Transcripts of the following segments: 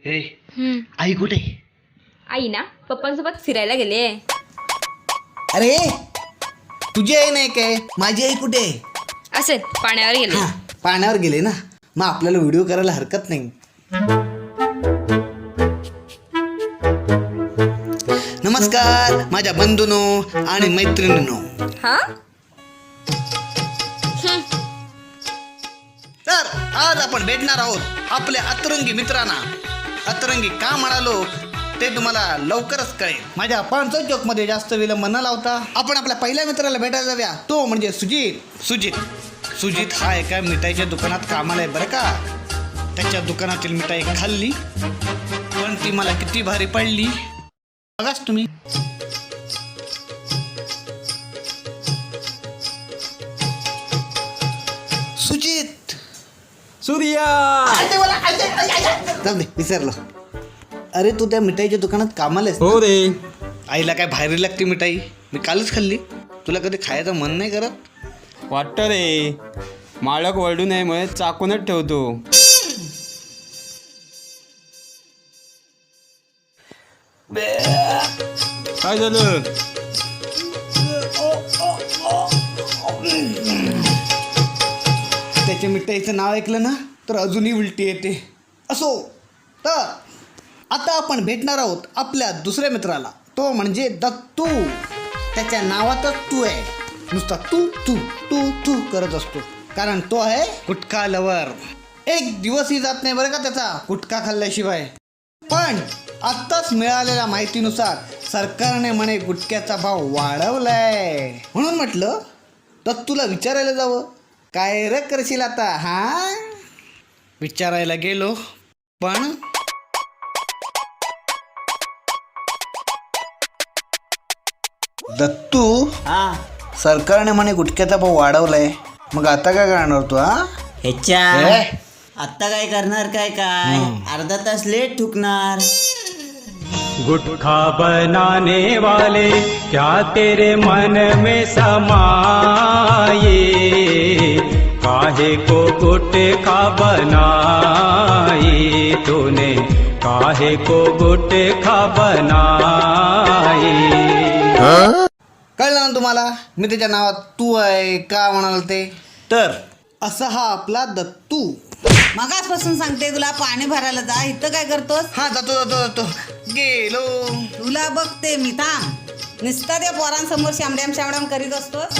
हे आई कुठे? आई ना पप्पांसोबत फिरायला गेले. अरे तुझी आई नाही काय, माझी आई कुठे? असेल पाण्यावर गेले. हा, पाण्यावर गेले ना, मग आपल्याला व्हिडिओ करायला हरकत नाही. नमस्कार माझ्या बंधूंनो आणि मैत्रिणींनो. हा तर आज आपण भेटणार आहोत आपल्या अतरंगी मित्रांना. अतरंगी का म्हणालो ते तुम्हाला लवकरच कळेल. माझ्या 5 चौकमध्ये जास्त विलंब न लावता आपण आपल्या पहिल्या मित्राला भेटायला जाऊया. तो म्हणजे सुजित हा एका मिठाईच्या दुकानात कामाला आहे बरं का. त्याच्या दुकानातील मिठाई खाल्ली पण ती मला किती भारी पडली बघाच तुम्ही. सुजित सूर्या जाऊ दे विसरलो. अरे तू त्या मिठाईच्या दुकानात कामाला आहेस हो ना? रे. आईला काय भारी लागते मिठाई, मी कालच खाल्ली. तुला कधी खायचं मन नाही करत? वाटतं रे, मालक वळडू नये म्हणून चाकूनच ठेवतो. काय झालं? त्याच्या मिठाईचं नाव ऐकलं ना तर अजूनही उलटी येते. असो, तर आता आपण भेटणार आहोत आपल्या दुसऱ्या मित्राला. तो म्हणजे दत्तू. त्याच्या नावातच तू आहे. नुसता तू तू तू तू करत असतो, कारण तो आहे गुटखा लवर. एक दिवसही जात नाही बरं का त्याचा गुटखा खाल्ल्याशिवाय. पण आत्ताच मिळालेल्या माहितीनुसार सरकारने म्हणे गुटख्याचा भाव वाढवलाय. म्हणून म्हटलं दत्तूला विचारायला जावं, काय रे करशील आता? हा, विचारायला गेलो पण दत्तू, हा सरकारने म्हणे गुटख्याचा भाव वाढवलाय, मग आता काय करणार तू? हा ह्याच्या ए? आत्ता काय करणार? काय अर्धा तास लेट ठुकणार. गुटखा बनाने वाले क्या तेरे मन में समाये, काहे को गुटखा बनाए तूने, काहे को गुटखा बनाए. कळलं ना तुम्हाला मी त्याच्या नावात तू आहे का म्हणाल ते? तर असा हा आपला दत्तू. मगासपासून सांगते तुला पाणी भरायला जा. इथं काय करतोस? हा जातो गेलो. तुला बघते मी, थांब. नुसता त्या पोरांसमोर शामड्याम करीत असतोस.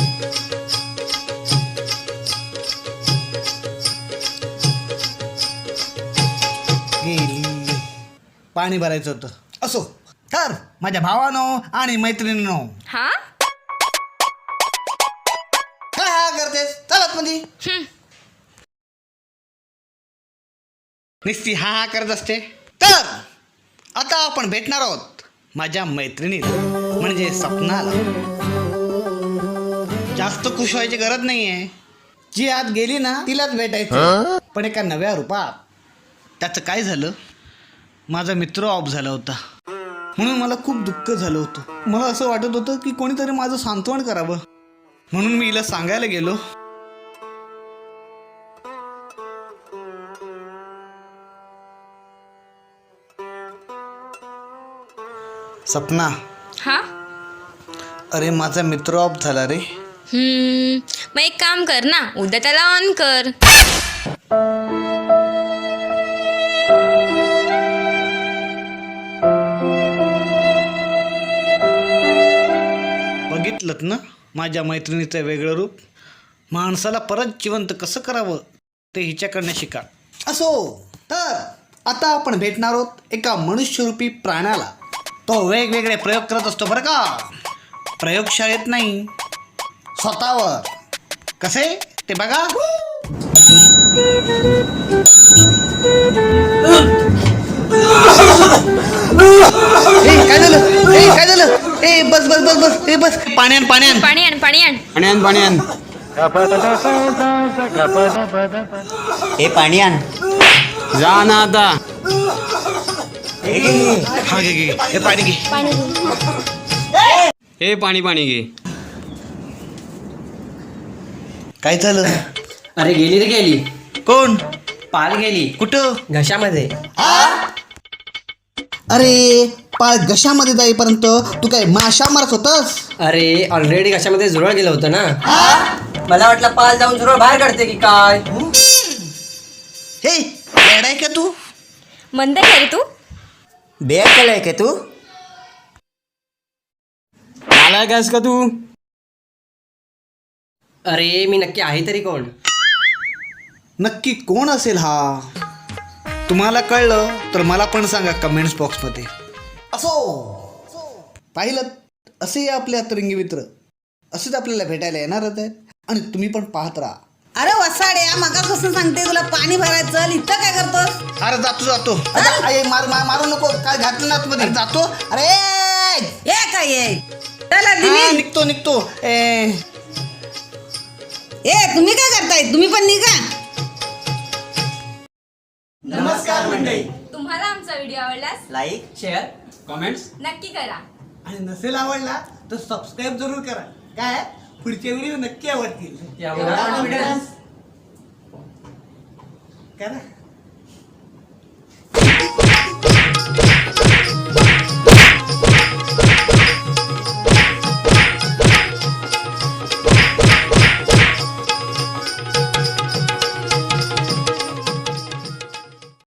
गेली. पाणी भरायचं होतं. असो, तर माझ्या भावानो आणि मैत्रिणीनो, हा काय हा करतेस? चलत मध्ये निस्ती हा करत असते. तर आता आपण भेटणार आहोत माझ्या मैत्रिणीला, म्हणजे सपनाला. जास्त खुश व्हायची गरज नाहीये. जी आत गेली ना तिलाच भेटायचं, पण एका नव्या रूपात. त्याचं काय झालं, माझा मित्र ऑफ झाला होता, म्हणून मला खूप दुःख झालं होतं. मला असं वाटत होतं की कोणीतरी माझं सांत्वन करावं, म्हणून मी हिला सांगायला गेलो. सपना, हा अरे माझा मित्र ऑफ झाला रे. मग एक काम कर ना, उद्या त्याला ऑन कर. बघितलंत ना माझ्या मैत्रिणीचं वेगळं रूप. माणसाला परत जिवंत कसं करावं ते हिच्याकडनं शिका. असो, तर आता आपण भेटणार आहोत एका मनुष्यरूपी प्राण्याला. तो वेगवेगळे प्रयोग करत असतो बरं का. प्रयोगशाळेत नाही, स्वतःवर. कसे ते बघा. काय झालं? बस पाण्यान पाणी आण. पाणी आण. हे पाणी आण. जा ना आता. हा घे हे पाणी घे. हे पाणी घे. काय झालं? अरे गेली रे गेली. कोण? पाल गेली कुठं? घशामध्ये. अरे पाळ घशामध्ये जाईपर्यंत तू काय माशा मारत होतास? अरे ऑलरेडी घशामध्ये झुरळ गेलं होतं ना. मला वाटलं पाल जाऊन झुरळ बाहेर काढते की काय. हे येडा आहे का तू? मंद आहे रे तू. बेअर केलंय का तू? आलाय कायस का तू? अरे मी नक्की आहे तरी कोण? नक्की कोण असेल हा? तुम्हाला कळलं तर मला पण सांगा कमेंट्स बॉक्समध्ये. असो पाहिलं, असे आपले अतरंगी मित्र असेच आपल्याला भेटायला येणारच आहेत आणि तुम्ही पण पाहत राहा. अरे वसाड्या मगापासून सांगते तुला पाणी भरायचं, चल इथं काय करतोस? अरे जातो मारू नको, काय घातलं ना आतमध्ये. जातो. अरे ये काय ये चला हा, दिली. निघतो ए तुम्ही काय करताय? तुम्ही पण निघा. तुम्हाला आमचा व्हिडिओ आवडल्यास लाईक शेअर कमेंट्स नक्की करा. आणि नसेल आवडला तर सबस्क्राईब जरूर करा. काय पुढचे व्हिडिओ नक्की आवडतील. यामुळे करा.